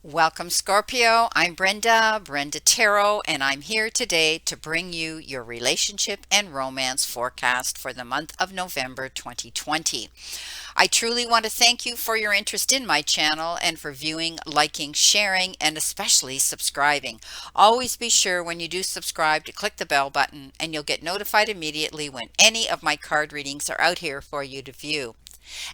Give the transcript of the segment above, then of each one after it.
Welcome, Scorpio. I'm Brenda, Brenda Tarot, and I'm here today to bring you your relationship and romance forecast for the month of November 2020. I truly want to thank you for your interest in my channel and for viewing, liking, sharing, and especially subscribing. Always be sure when you do subscribe to click the bell button, and you'll get notified immediately when any of my card readings are out here for you to view.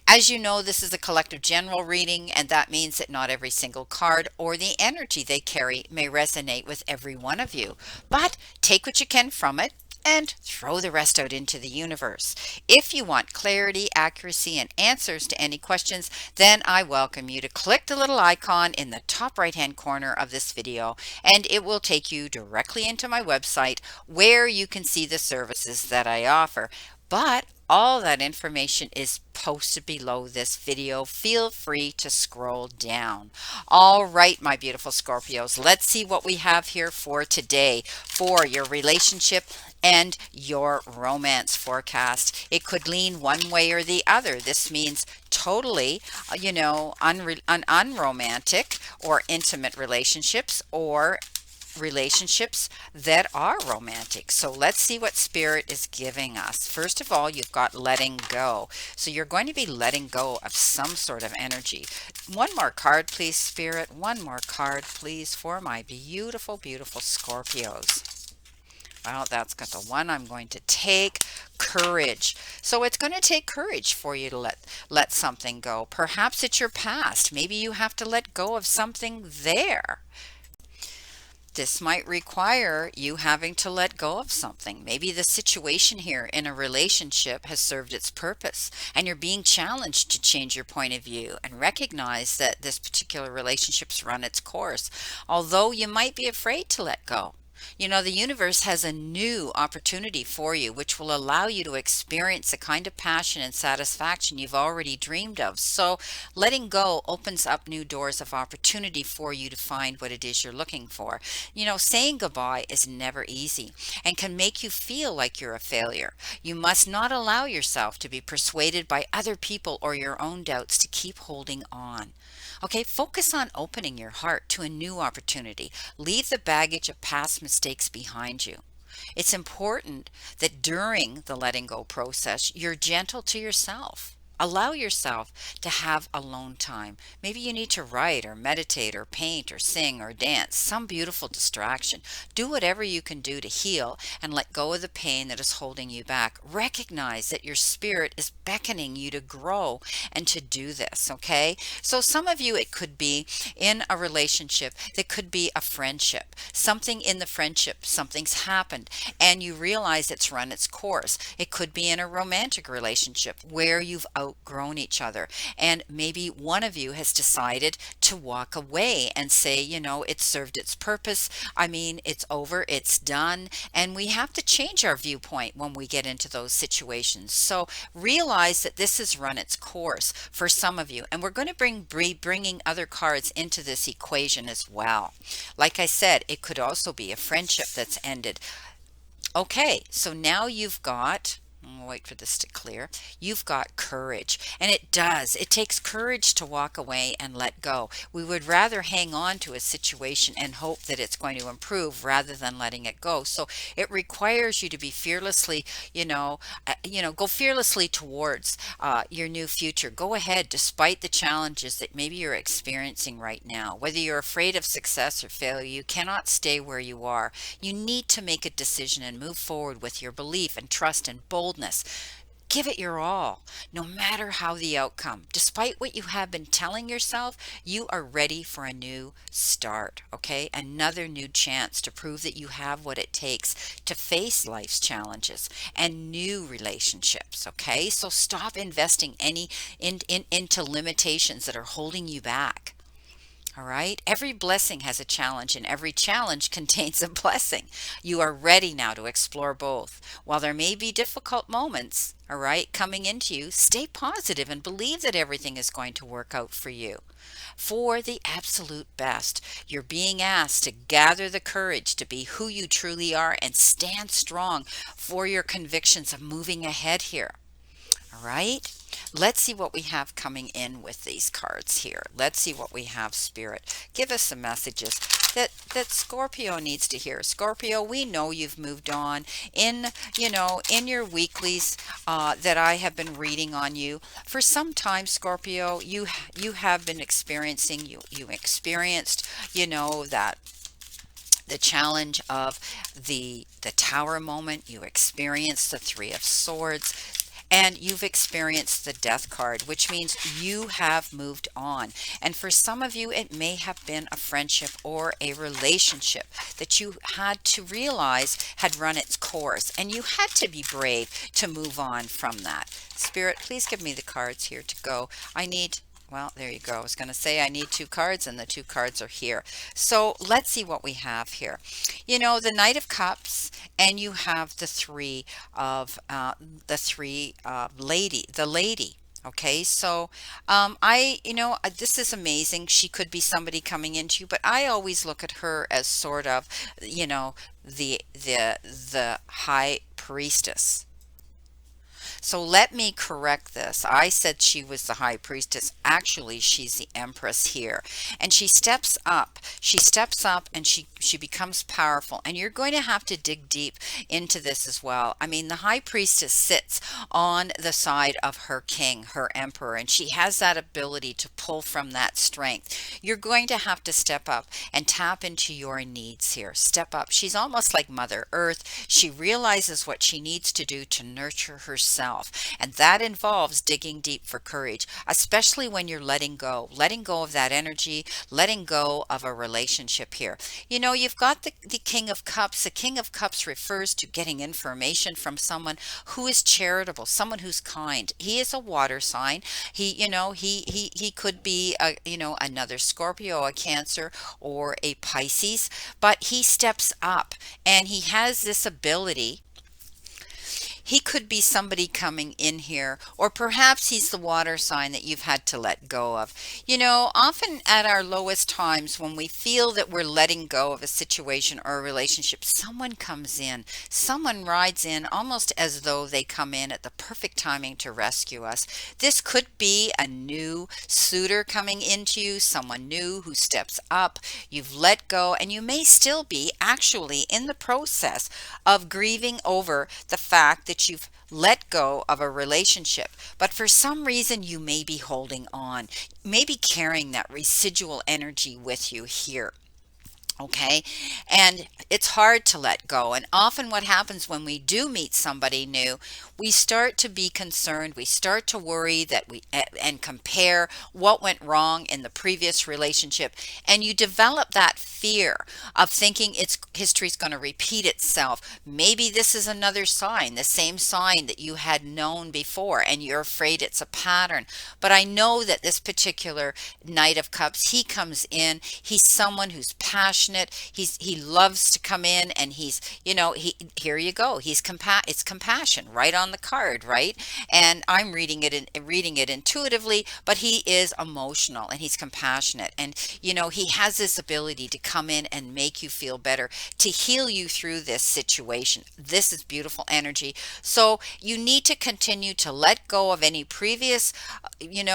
As you know, this is a collective general reading, and that means that not every single card or the energy they carry may resonate with every one of you. But take what you can from it and throw the rest out into the universe. If you want clarity, accuracy, and answers to any questions, then I welcome you to click the little icon in the top right-hand corner of this video, and it will take you directly into my website where you can see the services that I offer. But all that information is posted below this video. Feel free to scroll down. All right, my beautiful Scorpios, let's see what we have here for today for your relationship and your romance forecast. It could lean one way or the other. This means totally, unromantic or intimate relationships, or relationships that are romantic. So let's see what Spirit is giving us. First of all, you've got letting go. So you're going to be letting go of some sort of energy. One more card, please, Spirit. One more card, please, for my beautiful, beautiful Scorpios. Well, that's got the one I'm going to take. Courage. So it's going to take courage for you to let something go. Perhaps it's your past. Maybe you have to let go of something there. This might require you having to let go of something. Maybe the situation here in a relationship has served its purpose, and you're being challenged to change your point of view and recognize that this particular relationship's run its course, although you might be afraid to let go. You know, the universe has a new opportunity for you, which will allow you to experience the kind of passion and satisfaction you've already dreamed of. So letting go opens up new doors of opportunity for you to find what it is you're looking for. You know, saying goodbye is never easy and can make you feel like you're a failure. You must not allow yourself to be persuaded by other people or your own doubts to keep holding on. Okay, focus on opening your heart to a new opportunity. Leave the baggage of past mistakes behind you. It's important that during the letting go process, you're gentle to yourself. Allow yourself to have alone time. Maybe you need to write or meditate or paint or sing or dance, some beautiful distraction. Do whatever you can do to heal and let go of the pain that is holding you back. Recognize that your spirit is beckoning you to grow and to do this, okay? So some of you, it could be in a relationship, that could be a friendship. Something in the friendship, something's happened, and you realize it's run its course. It could be in a romantic relationship where you've outgrown each other, and maybe one of you has decided to walk away and say, you know, it served its purpose. I mean, it's over, it's done, and we have to change our viewpoint when we get into those situations. So realize that this has run its course for some of you, and we're going to be bringing other cards into this equation as well. Like I said, it could also be a friendship that's ended. Okay, so now you've got, I'll wait for this to clear. You've got courage, and it takes courage to walk away and let go. We would rather hang on to a situation and hope that it's going to improve rather than letting it go. So it requires you to be fearlessly, go fearlessly towards your new future. Go ahead despite the challenges that maybe you're experiencing right now. Whether you're afraid of success or failure, you cannot stay where you are. You need to make a decision and move forward with your belief and trust and boldness. Give it your all, no matter how the outcome. Despite what you have been telling yourself, you are ready for a new start, okay? Another new chance to prove that you have what it takes to face life's challenges and new relationships, okay? So stop investing into limitations that are holding you back. All right. Every blessing has a challenge, and every challenge contains a blessing. You are ready now to explore both. While there may be difficult moments, all right, coming into you, stay positive and believe that everything is going to work out for you for the absolute best. You're being asked to gather the courage to be who you truly are and stand strong for your convictions of moving ahead here. All right. Let's see what we have coming in with these cards here. Let's see what we have, Spirit. Give us some messages that Scorpio needs to hear. Scorpio, we know you've moved on in, in your weeklies that I have been reading on you. For some time, Scorpio, you have been experiencing, you experienced, that the challenge of the tower moment. You experienced the three of swords, and you've experienced the death card, which means you have moved on. And for some of you, it may have been a friendship or a relationship that you had to realize had run its course, and you had to be brave to move on from that. Spirit, please give me the cards here to go. I need, well, there you go. I was going to say I need two cards, and the two cards are here. So let's see what we have here. The Knight of Cups, and you have the lady. Okay, so this is amazing. She could be somebody coming into you, but I always look at her as sort of, the high priestess. So let me correct this. I said she was the high priestess. Actually, she's the empress here. And she steps up. She steps up and she becomes powerful. And you're going to have to dig deep into this as well. I mean, the high priestess sits on the side of her king, her emperor, and she has that ability to pull from that strength. You're going to have to step up and tap into your needs here. Step up. She's almost like Mother Earth. She realizes what she needs to do to nurture herself. And that involves digging deep for courage, especially when you're letting go of that energy, letting go of a relationship here. You've got the King of Cups. The King of Cups refers to getting information from someone who is charitable, someone who's kind. He is a water sign. He could be another Scorpio, a Cancer, or a Pisces, but he steps up and he has this ability. He could be somebody coming in here, or perhaps he's the water sign that you've had to let go of. Often at our lowest times, when we feel that we're letting go of a situation or a relationship, someone comes in, someone rides in almost as though they come in at the perfect timing to rescue us. This could be a new suitor coming into you, someone new who steps up. You've let go, and you may still be actually in the process of grieving over the fact that you've let go of a relationship, but for some reason you may be holding on, maybe carrying that residual energy with you here. Okay, and it's hard to let go. And often, what happens when we do meet somebody new, we start to be concerned. We start to worry that and compare what went wrong in the previous relationship. And you develop that fear of thinking history's going to repeat itself. Maybe this is another sign, the same sign that you had known before, and you're afraid it's a pattern. But I know that this particular Knight of Cups, he comes in, he's someone who's passionate. He loves to come in, and here you go. It's compassion right on the card, right? And I'm reading it intuitively, but he is emotional and he's compassionate, and he has this ability to come in and make you feel better, to heal you through this situation. This is beautiful energy. So you need to continue to let go of any previous,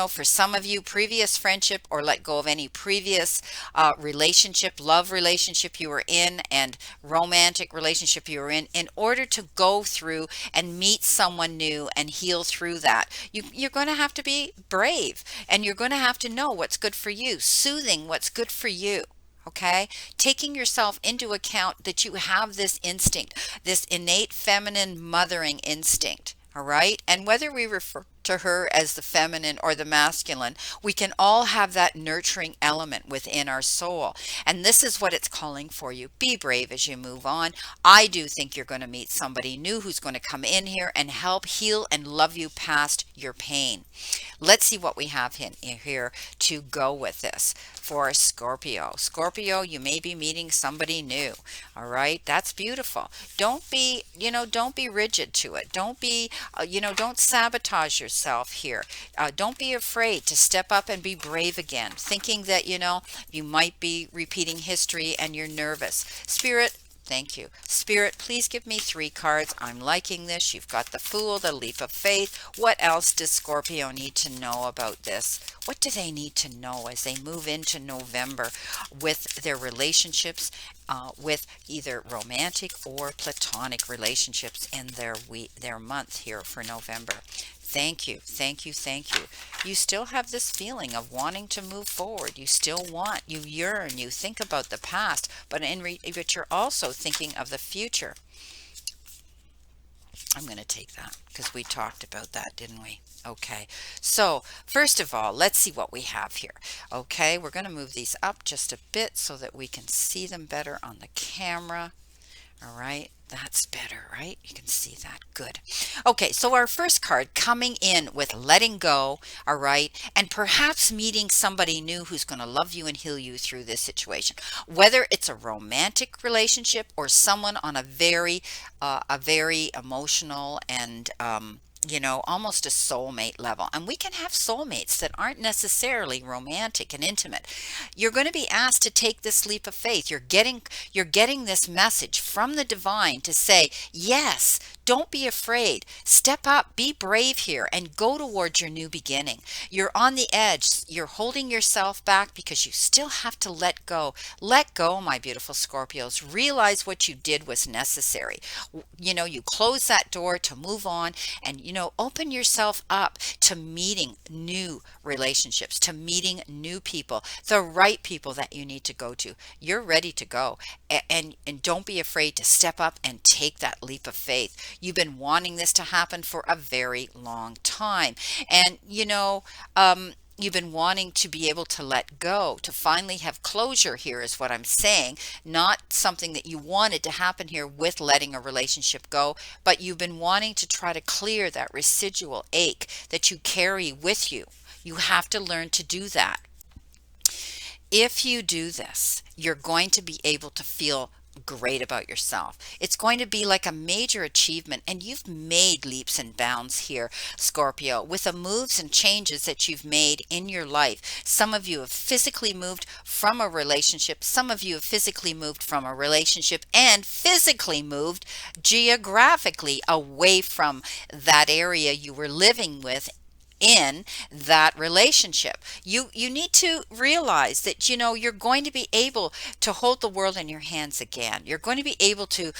for some of you, previous friendship, or let go of any previous love relationship you were in, and romantic relationship you were in order to go through and meet someone new and heal through that. You're going to have to be brave, and you're going to have to know what's good for you, soothing what's good for you. Okay, taking yourself into account that you have this instinct, this innate feminine mothering instinct. All right, and whether we refer to her as the feminine or the masculine. We can all have that nurturing element within our soul. And this is what it's calling for you. Be brave as you move on. I do think you're going to meet somebody new who's going to come in here and help heal and love you past your pain. Let's see what we have in here to go with this for Scorpio. Scorpio, you may be meeting somebody new. All right, that's beautiful. Don't be, don't be rigid to it. Don't be, don't sabotage yourself here. Don't be afraid to step up and be brave again, thinking that, you might be repeating history and you're nervous. Spirit, thank you. Spirit, please give me 3 cards. I'm liking this. You've got the Fool, the Leap of Faith. What else does Scorpio need to know about this? What do they need to know as they move into November with their relationships, with either romantic or platonic relationships in their month here for November? Thank you, thank you, thank you. You still have this feeling of wanting to move forward. You still want, you yearn, you think about the past, but but you're also thinking of the future. I'm going to take that because we talked about that, didn't we? Okay, so first of all, let's see what we have here. Okay, we're going to move these up just a bit so that we can see them better on the camera. All right, that's better, right? You can see that. Good. Okay, so our first card coming in with letting go, all right, and perhaps meeting somebody new who's going to love you and heal you through this situation. Whether it's a romantic relationship or someone on a very emotional and almost a soulmate level. And we can have soulmates that aren't necessarily romantic and intimate. You're going to be asked to take this leap of faith. You're getting this message from the divine to say, yes, don't be afraid. Step up, be brave here, and go towards your new beginning. You're on the edge. You're holding yourself back because you still have to let go. Let go, my beautiful Scorpios. Realize what you did was necessary. You close that door to move on, and open yourself up to meeting new relationships, to meeting new people, the right people that you need to go to. You're ready to go, and don't be afraid to step up and take that leap of faith. You've been wanting this to happen for a very long time, and you've been wanting to be able to let go, to finally have closure here is what I'm saying. Not something that you wanted to happen here with letting a relationship go, but you've been wanting to try to clear that residual ache that you carry with you. You have to learn to do that. If you do this, you're going to be able to feel great about yourself. It's going to be like a major achievement, and you've made leaps and bounds here, Scorpio, with the moves and changes that you've made in your life. Some of you have physically moved from a relationship. Some of you have physically moved from a relationship and physically moved geographically away from that area you were living with in that relationship. You need to realize that you're going to be able to hold the world in your hands again. You're going to be able to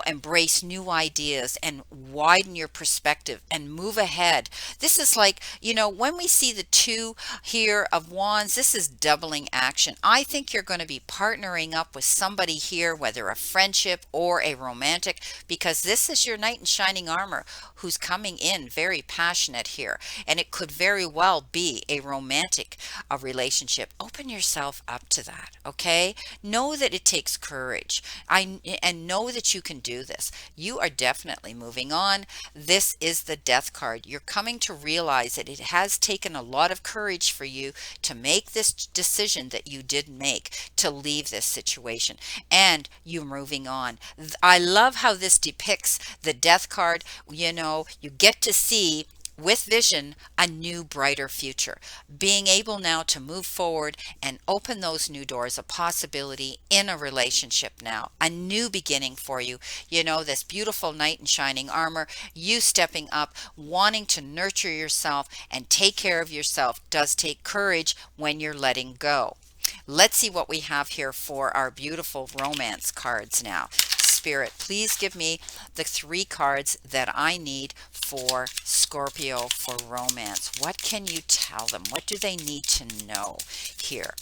embrace new ideas and widen your perspective and move ahead. This is like when we see the 2 here of wands, this is doubling action. I think you're going to be partnering up with somebody here, whether a friendship or a romantic, because this is your knight in shining armor who's coming in very passionate here. And it could very well be a romantic relationship. Open yourself up to that, okay? Know that it takes courage. And know that you can do this. You are definitely moving on. This is the Death card. You're coming to realize that it has taken a lot of courage for you to make this decision that you did make to leave this situation. And you're moving on. I love how this depicts the Death card. You get to see with vision a new brighter future, being able now to move forward and open those new doors, a possibility in a relationship now, a new beginning for you. This beautiful knight in shining armor, you stepping up, wanting to nurture yourself and take care of yourself does take courage when you're letting go. Let's see what we have here for our beautiful romance cards now. Spirit, please give me the 3 cards that I need for Scorpio for romance. What can you tell them? What do they need to know here?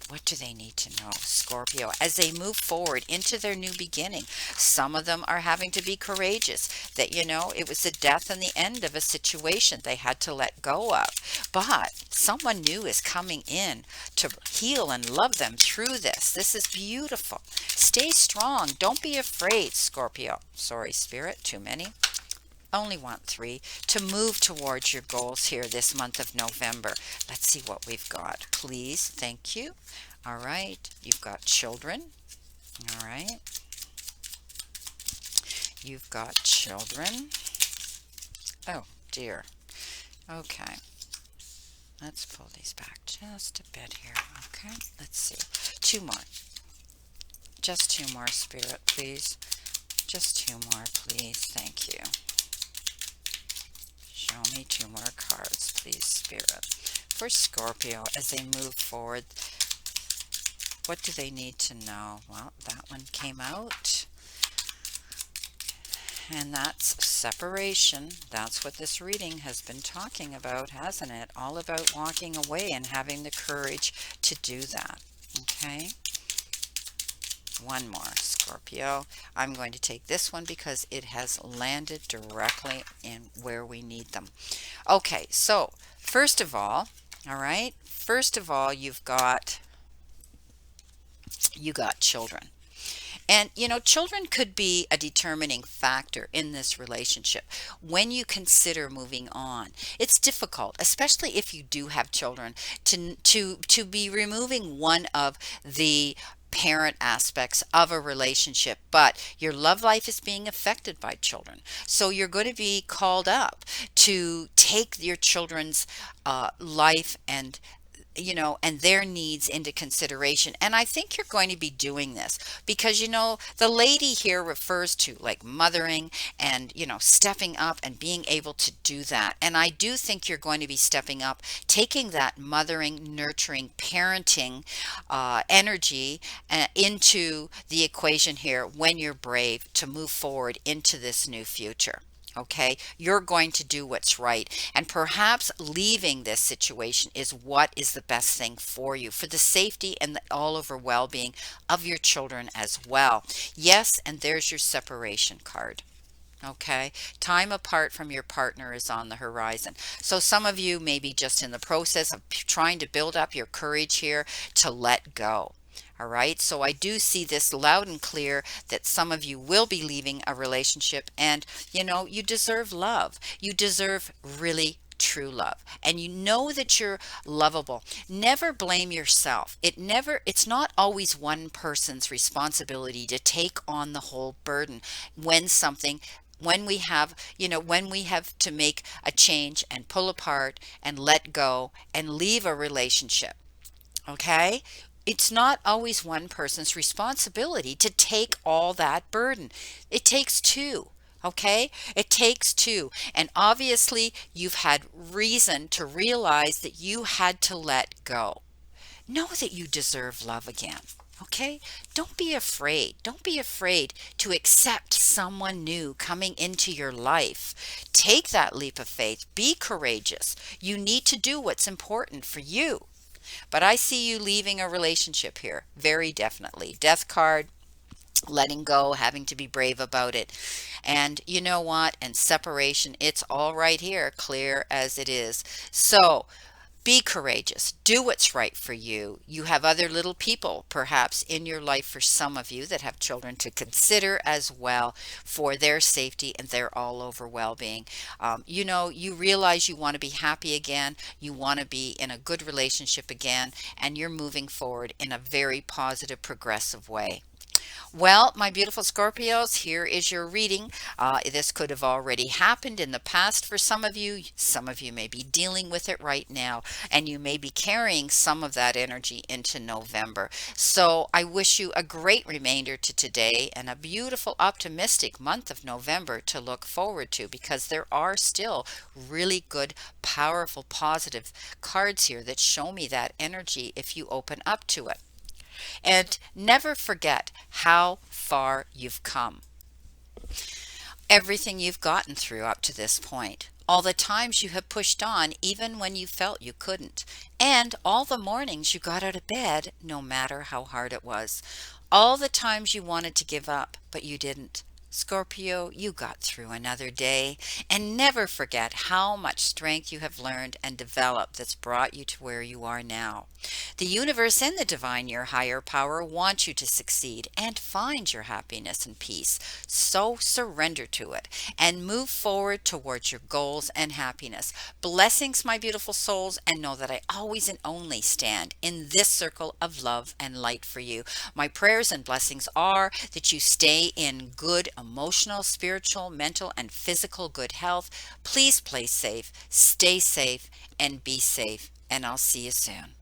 What do they need to know, Scorpio, as they move forward into their new beginning? Some of them are having to be courageous, that, it was the death and the end of a situation they had to let go of. But someone new is coming in to heal and love them through this. This is beautiful. Stay strong. Don't be afraid, Scorpio. Sorry, Spirit, too many. Only want 3 to move towards your goals here this month of November. Let's see what we've got. Please. Thank you. All right. You've got children. All right. You've got children. Oh, dear. Okay. Let's pull these back just a bit here. Okay. Let's see. 2 more. Just 2 more, Spirit, please. Just 2 more, please. Thank you. Show me 2 more cards, please, Spirit. For Scorpio, as they move forward, what do they need to know? Well, that one came out. And that's separation. That's what this reading has been talking about, hasn't it? All about walking away and having the courage to do that. Okay? 1 more, Scorpio. I'm going to take this one because it has landed directly in where we need them. Okay, so first of all, you got children. And, children could be a determining factor in this relationship when you consider moving on. It's difficult, especially if you do have children, to be removing one of the parent aspects of a relationship, but your love life is being affected by children. So you're going to be called up to take your children's life and their needs into consideration. And I think you're going to be doing this because, the lady here refers to like mothering and, stepping up and being able to do that. And I do think you're going to be stepping up, taking that mothering, nurturing, parenting energy into the equation here when you're brave to move forward into this new future. Okay, you're going to do what's right. And perhaps leaving this situation is what is the best thing for you, for the safety and the all over well being of your children as well. Yes, and there's your separation card. Okay, time apart from your partner is on the horizon. So some of you may be just in the process of trying to build up your courage here to let go. All right, so I do see this loud and clear that some of you will be leaving a relationship, and you deserve love. You deserve really true love, and you know that you're lovable. Never blame yourself. It's not always one person's responsibility to take on the whole burden when we have to make a change and pull apart and let go and leave a relationship. Okay? It's not always one person's responsibility to take all that burden. It takes 2. Okay? It takes 2. And obviously, you've had reason to realize that you had to let go. Know that you deserve love again. Okay? Don't be afraid. Don't be afraid to accept someone new coming into your life. Take that leap of faith. Be courageous. You need to do what's important for you. But I see you leaving a relationship here, very definitely. Death card, letting go, having to be brave about it. And you know what? And separation, it's all right here, clear as it is. So be courageous. Do what's right for you. You have other little people, perhaps, in your life for some of you that have children to consider as well for their safety and their all over well being. You realize you want to be happy again. You want to be in a good relationship again, and you're moving forward in a very positive, progressive way. Well, my beautiful Scorpios, here is your reading. This could have already happened in the past for some of you. Some of you may be dealing with it right now, and you may be carrying some of that energy into November. So I wish you a great remainder to today and a beautiful, optimistic month of November to look forward to, because there are still really good, powerful, positive cards here that show me that energy if you open up to it. And never forget how far you've come. Everything you've gotten through up to this point. all the times you have pushed on even when you felt you couldn't, and all the mornings you got out of bed no matter how hard it was, all the times you wanted to give up, but you didn't. Scorpio, you got through another day, and never forget how much strength you have learned and developed that's brought you to where you are now. The universe and the divine, your higher power, want you to succeed and find your happiness and peace. So surrender to it and move forward towards your goals and happiness. Blessings, my beautiful souls, and know that I always and only stand in this circle of love and light for you. My prayers and blessings are that you stay in good emotional, spiritual, mental, and physical good health. Please play safe, stay safe, and be safe. And I'll see you soon.